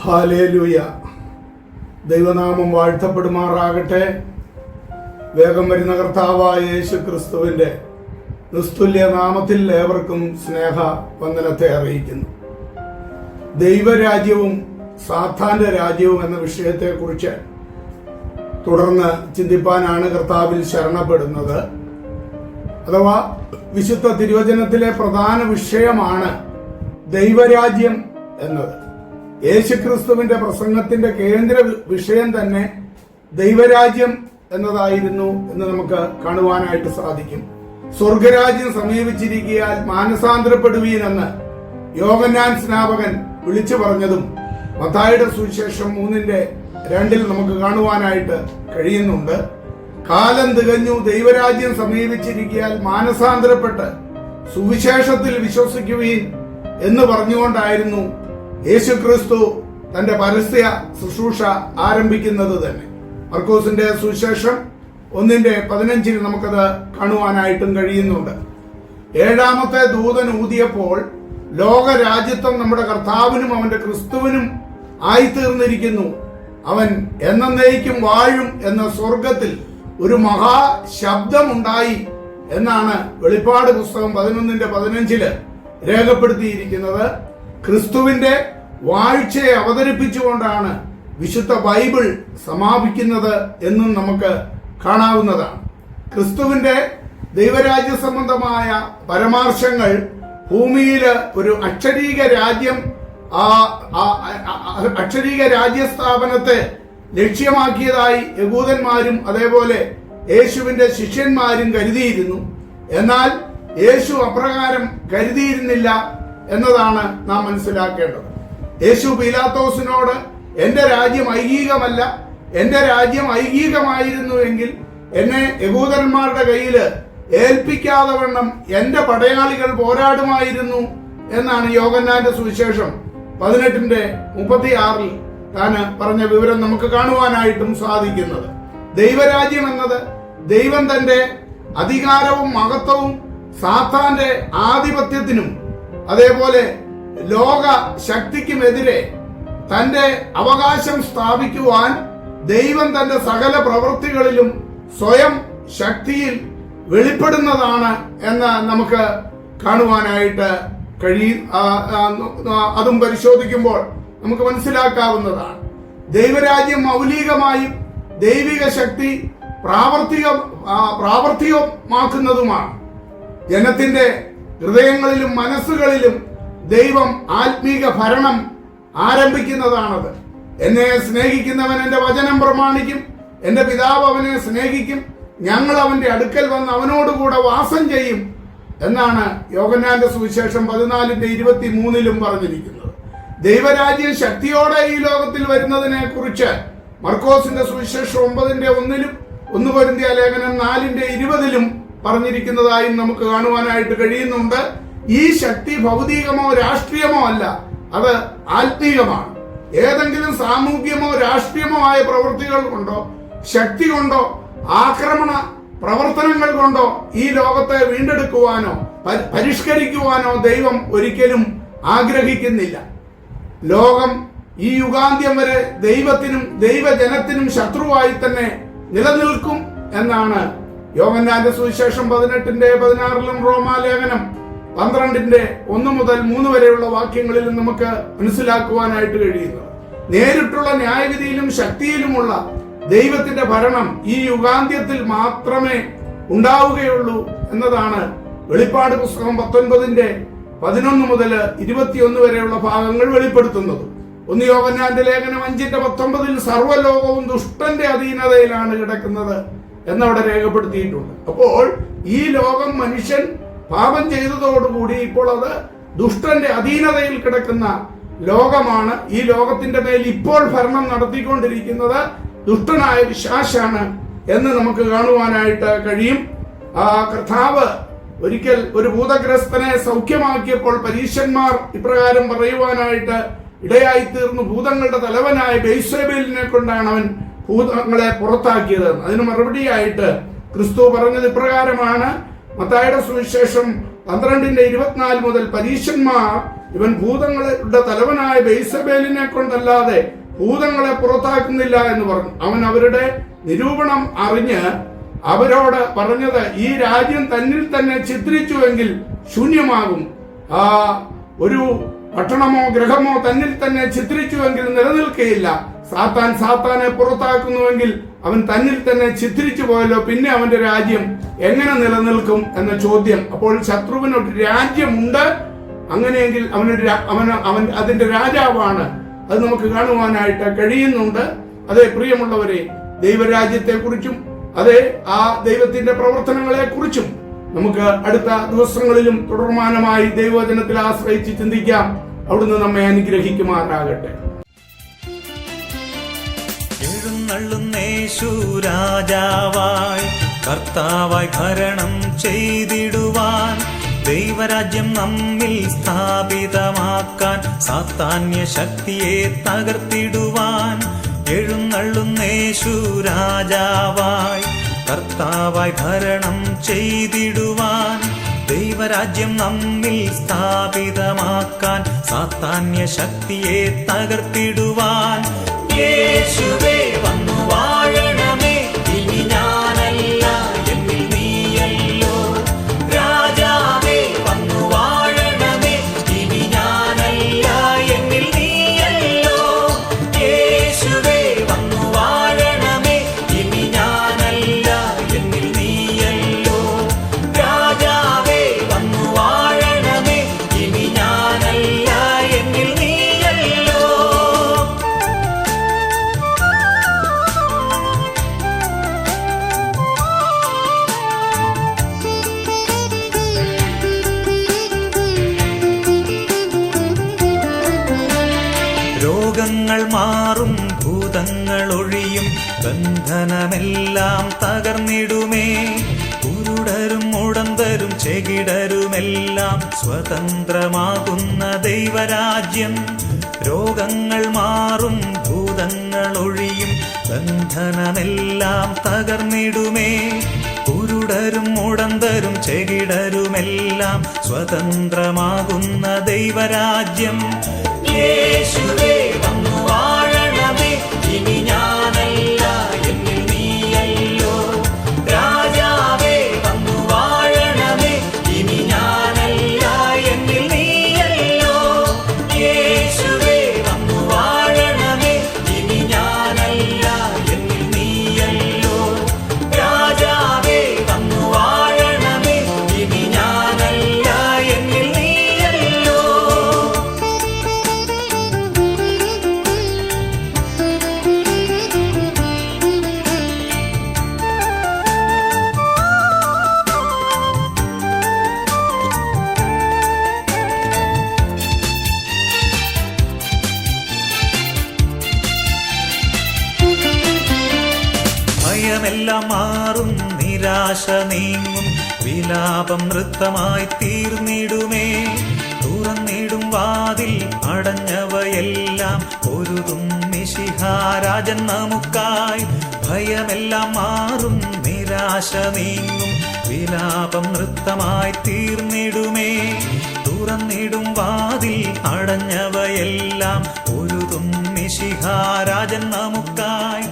Hallelujah. ദൈവനാമം വാഴ്ത്തപ്പെടുമാറാകട്ടെ. വേഗം വരുന്ന കർത്താവായ യേശു ക്രിസ്തുവിന്റെ നിസ്തുല്യ നാമത്തിൽ ഏവർക്കും സ്നേഹ വന്ദനത്തെ അറിയിക്കുന്നു. ദൈവരാജ്യവും സാത്താന്റെ രാജ്യവും എന്ന വിഷയത്തെക്കുറിച്ച് തുടർന്ന് ചിന്തിപ്പാനാണ് കർത്താവിൽ ശരണപ്പെടുന്നത്. അഥവാ വിശുദ്ധ തിരുവചനത്തിലെ പ്രധാന വിഷയമാണ് ദൈവരാജ്യം എന്നത്. യേശുക്രിസ്തുവിന്റെ പ്രസംഗത്തിന്റെ കേന്ദ്ര വിഷയം തന്നെ ദൈവരാജ്യം എന്നതായിരുന്നു എന്ന് നമുക്ക് കാണുവാനായിട്ട് സാധിക്കും. സ്വർഗരാജ്യം സമീപിച്ചിരിക്കയാൽ മാനസാന്തരപ്പെടുവീൻ എന്ന് യോഹന്നാൻ സ്നാപകൻ വിളിച്ചു പറഞ്ഞതും മത്തായിയുടെ സുവിശേഷം 3:2 നമുക്ക് കാണുവാനായിട്ട് കഴിയുന്നുണ്ട്. കാലം തികഞ്ഞു, ദൈവരാജ്യം സമീപിച്ചിരിക്കയാൽ മാനസാന്തരപ്പെട്ട് സുവിശേഷത്തിൽ വിശ്വസിക്കുവീൻ എന്ന് പറഞ്ഞുകൊണ്ടായിരുന്നു യേശുക്രിസ്തു തന്റെ പരസ്യ ശുശ്രൂഷ ആരംഭിക്കുന്നത് തന്നെ. മർക്കോസിന്റെ സുവിശേഷം 1:15 നമുക്കത് കാണുവാനായിട്ടും കഴിയുന്നുണ്ട്. 7ാമത്തെ ദൂതൻ ഊതിയപ്പോൾ ലോകരാജ്യത്വം നമ്മുടെ കർത്താവിനും അവന്റെ ക്രിസ്തുവിനും ആയിത്തീർന്നിരിക്കുന്നു, അവൻ എന്നേക്കും വാഴും എന്ന സ്വർഗത്തിൽ ഒരു മഹാശബ്ദമുണ്ടായി എന്നാണ് വെളിപ്പാട് പുസ്തകം 11:15 രേഖപ്പെടുത്തിയിരിക്കുന്നത്. ക്രിസ്തുവിന്റെ വാഴ്ചയെ അവതരിപ്പിച്ചുകൊണ്ടാണ് വിശുദ്ധ ബൈബിൾ സമാപിക്കുന്നത് എന്നും നമുക്ക് കാണാവുന്നതാണ്. ക്രിസ്തുവിന്റെ ദൈവരാജ്യ സംബന്ധമായ പരാമർശങ്ങൾ ഭൂമിയില് ഒരു അക്ഷരീക രാജ്യസ്ഥാപനത്തെ ലക്ഷ്യമാക്കിയതായി യഹൂദന്മാരും അതേപോലെ യേശുവിന്റെ ശിഷ്യന്മാരും കരുതിയിരുന്നു. എന്നാൽ യേശു അപ്രകാരം കരുതിയിരുന്നില്ല എന്നതാണ് നാം മനസ്സിലാക്കേണ്ടത്. യേശു പീലാത്തോസിനോട് എന്റെ രാജ്യം ഐഹികമല്ല, എന്റെ രാജ്യം ഐഹികമായിരുന്നു എങ്കിൽ എന്നെ യഹൂദന്മാരുടെ കയ്യില് ഏൽപ്പിക്കാതെ വണ്ണം എന്റെ പടയാളികൾ പോരാടുമായിരുന്നു എന്നാണ് യോഹന്നാന്റെ സുവിശേഷം 18:36 താന് പറഞ്ഞ വിവരം നമുക്ക് കാണുവാനായിട്ടും സാധിക്കുന്നത്. ദൈവരാജ്യം എന്നത് ദൈവം തന്റെ അധികാരവും മഹത്വവും സാത്താന്റെ ആധിപത്യത്തിനും അതേപോലെ ലോക ശക്തിക്കുമെതിരെ തന്റെ അവകാശം സ്ഥാപിക്കുവാൻ ദൈവം തന്റെ സകല പ്രവൃത്തികളിലും സ്വയം ശക്തിയിൽ വെളിപ്പെടുന്നതാണ് എന്ന് നമുക്ക് കാണുവാനായിട്ട് കഴിയും. അതും പരിശോധിക്കുമ്പോൾ നമുക്ക് മനസ്സിലാക്കാവുന്നതാണ്. ദൈവരാജ്യം മൗലികമായും ദൈവിക ശക്തി പ്രാവർത്തികമാക്കുന്നതുമാണ്. ജനത്തിന്റെ ഹൃദയങ്ങളിലും മനസ്സുകളിലും ദൈവം ആത്മീക ഭരണം ആരംഭിക്കുന്നതാണത്. എന്നെ സ്നേഹിക്കുന്നവൻ എന്റെ വചനം പ്രമാണിക്കും, എന്റെ പിതാവ് അവനെ സ്നേഹിക്കും, ഞങ്ങൾ അവന്റെ അടുക്കൽ വന്ന് അവനോടുകൂടെ വാസം ചെയ്യും എന്നാണ് യോഹന്നാന്റെ സുവിശേഷം 14:23 പറഞ്ഞിരിക്കുന്നത്. ദൈവരാജ്യം ശക്തിയോടെ ഈ ലോകത്തിൽ വരുന്നതിനെ കുറിച്ച് മർക്കോസിന്റെ സുവിശേഷം 9:1 1 കൊരിന്ത്യർ ലേഖനം 4:20 പറഞ്ഞിരിക്കുന്നതായും നമുക്ക് കാണുവാനായിട്ട് കഴിയുന്നുണ്ട്. ഈ ശക്തി ഭൗതികമോ രാഷ്ട്രീയമോ അല്ല, അത് ആത്മീകമാണ്. ഏതെങ്കിലും സാമൂഹ്യമോ രാഷ്ട്രീയമോ ആയ പ്രവൃത്തികൾ കൊണ്ടോ ശക്തി കൊണ്ടോ ആക്രമണ പ്രവർത്തനങ്ങൾ കൊണ്ടോ ഈ ലോകത്തെ വീണ്ടെടുക്കുവാനോ പരിഷ്കരിക്കുവാനോ ദൈവം ഒരിക്കലും ആഗ്രഹിക്കുന്നില്ല. ലോകം ഈ യുഗാന്ത്യം വരെ ദൈവത്തിനും ദൈവജനത്തിനും ശത്രുവായി തന്നെ നിലനിൽക്കും എന്നാണ് യോഹന്നാന്റെ സുവിശേഷം 18:16 റോമാലേഖനം 12:1-3 വരെയുള്ള വാക്യങ്ങളിലും നമുക്ക് മനസ്സിലാക്കുവാനായിട്ട് കഴിയുന്നു. നേരിട്ടുള്ള ന്യായവിധിയിലും ശക്തിയിലുമുള്ള ദൈവത്തിന്റെ ഭരണം ഈ യുഗാന്ത്യത്തിൽ മാത്രമേ ഉണ്ടാവുകയുള്ളൂ എന്നതാണ് വെളിപ്പാട് പുസ്തകം 19:11-21 വരെയുള്ള ഭാഗങ്ങൾ വെളിപ്പെടുത്തുന്നത്. 1 യോഹന്നാന്റെ ലേഖനം 5:19 സർവ്വലോകവും ദുഷ്ടന്റെ അധീനതയിലാണ് കിടക്കുന്നത് എന്നവിടെ രേഖപ്പെടുത്തിയിട്ടുണ്ട്. അപ്പോൾ ഈ ലോകം മനുഷ്യൻ പാപം ചെയ്തതോടുകൂടി ഇപ്പോൾ അത് ദുഷ്ടന്റെ അധീനതയിൽ കിടക്കുന്ന ലോകമാണ്. ഈ ലോകത്തിന്റെ മേൽ ഇപ്പോൾ ഭരണം നടത്തിക്കൊണ്ടിരിക്കുന്നത് ദുഷ്ടനായ പിശാചാണ് എന്ന് നമുക്ക് കാണുവാനായിട്ട് കഴിയും. കർത്താവ് ഒരിക്കൽ ഒരു ഭൂതഗ്രസ്തനെ സൗഖ്യമാക്കിയപ്പോൾ പരീശന്മാർ ഇപ്രകാരം പറയുവാനായിട്ട് ഇടയായിത്തീർന്നു, ഭൂതങ്ങളുടെ തലവനായ ബെൽസെബൂലിനെ കൊണ്ടാണ് അവൻ ഭൂതങ്ങളെ പുറത്താക്കിയത്. അതിന് മറുപടിയായിട്ട് ക്രിസ്തു പറഞ്ഞത് ഇപ്രകാരമാണ്. മത്തായിയുടെ സുവിശേഷം 12:24 മുതൽ പരീശന്മാർ ഇവൻ ഭൂതങ്ങളുടെ തലവനായ ബെൽസെബൂലിനെ കൊണ്ടല്ലാതെ ഭൂതങ്ങളെ പുറത്താക്കുന്നില്ല എന്ന് പറഞ്ഞു. അവൻ അവരുടെ നിരൂപണം അറിഞ്ഞ് അവരോട് പറഞ്ഞത്, ഈ രാജ്യം തന്നിൽ തന്നെ ചിത്രിച്ചുവെങ്കിൽ ശൂന്യമാകും. ഒരു പട്ടണമോ ഗ്രഹമോ തന്നിൽ തന്നെ ചിത്രിച്ചുവെങ്കിൽ നിലനിൽക്കുകയില്ല. സാത്താനെ പുറത്താക്കുന്നുവെങ്കിൽ അവൻ തന്നിൽ തന്നെ ചിത്രിച്ചു പോയല്ലോ, പിന്നെ അവന്റെ രാജ്യം എങ്ങനെ നിലനിൽക്കും എന്ന ചോദ്യം. അപ്പോൾ ശത്രുവിനൊരു രാജ്യമുണ്ട്, അങ്ങനെയെങ്കിൽ അവൻ അതിന്റെ രാജാവാണ്. അത് നമുക്ക് കാണുവാനായിട്ട് കഴിയുന്നുണ്ട്. അതേ പ്രിയമുള്ളവരെ, ദൈവരാജ്യത്തെ കുറിച്ചും അതേ ആ ദൈവത്തിന്റെ പ്രവർത്തനങ്ങളെ കുറിച്ചും നമുക്ക് അടുത്ത ദിവസങ്ങളിലും തുടർമാനമായി ദൈവവചനത്തിൽ ആശ്രയിച്ച് ചിന്തിക്കാം. അവിടുന്ന് നമ്മെ അനുഗ്രഹിക്കുമാറാകട്ടെ. എഴുന്നള്ളുന്നേശു രാജാവായി കർത്താവായി ഭരണം ചെയ്തിടുവാൻ, ദൈവരാജ്യം നമ്മിൽ സ്ഥാപിതമാക്കാൻ, സാത്താന്യ ശക്തിയെ തകർത്തിടുവാൻ. എഴുന്നള്ളുന്നേശു രാജാവായി കർത്താവായി ഭരണം ചെയ്തിടുവാൻ, ദൈവരാജ്യം നമ്മിൽ സ്ഥാപിതമാക്കാൻ, സാത്താന്യ ശക്തിയെ തകർത്തിടുവാൻ. യേശുവേ വന്നു വാഴണമേ, ഇനി ഞാനല്ല എന്നിൽ നീയല്ലോ. രാജാവേ വന്നു വാഴണമേ, ഇനി ഞാനല്ല എന്നിൽ നീയല്ലോ. യേശുവേ വന്നു വാഴണമേ, ഇനി ഞാനല്ല എന്നിൽ നീയല്ലോ. രാജാവേ വന്നു വാഴണമേ, ഇനി ഞാനല്ല എന്നിൽ നീയല്ലോ. രോഗങ്ങൾ മാറും, ഭൂതങ്ങൾ ഒഴിയും, ബന്ധനമെല്ലാം തകർന്നിടുമേ. കുരുടരും മുടന്തരും ചെകിടരുമെല്ലാം സ്വതന്ത്രമാകുന്ന ദൈവരാജ്യം. രോഗങ്ങൾ മാറും, ഭൂതങ്ങൾ ഒഴിയും, ബന്ധനമെല്ലാം തകർന്നിടുമേ. കുരുടരും മുടന്തരും ചെകിടരുമെല്ലാം സ്വതന്ത്രമാകുന്ന ദൈവരാജ്യം. യേശുവേ വന്നു വാഴണമേ, ഇനി ഞാനല്ല എന്നിൽ നീയല്ലോ. രാജാവേ വന്നു വാഴണമേ, ഇനി ഞാനല്ല എന്നിൽ നീയല്ലോ. യേശുവേ വന്നു വാഴണമേ, ഇനി ഞാനല്ല എന്നിൽ നീയല്ലോ. രാജാവേ വന്നു വാഴണമേ, ഇനി ഞാനല്ല എന്നിൽ നീയല്ലോ. ഭയമെല്ലാം മാറും, നിരാശ നീങ്ങും, വിലാപം നൃത്തമായി തീർന്നിടുമേ. തുറന്നിടും വാതിൽ അടഞ്ഞവയെല്ലാം പൊരുതും മിശിഹാരാജൻ നമുക്കായി. ഭയമെല്ലാം മാറും, നിരാശ നീങ്ങും, വിലാപം നൃത്തമായി തീർന്നിടുമേ. തുറന്നിടും വാതിൽ അടഞ്ഞവയെല്ലാം പൊരുതും മിശിഹാരാജൻ നമുക്കായി.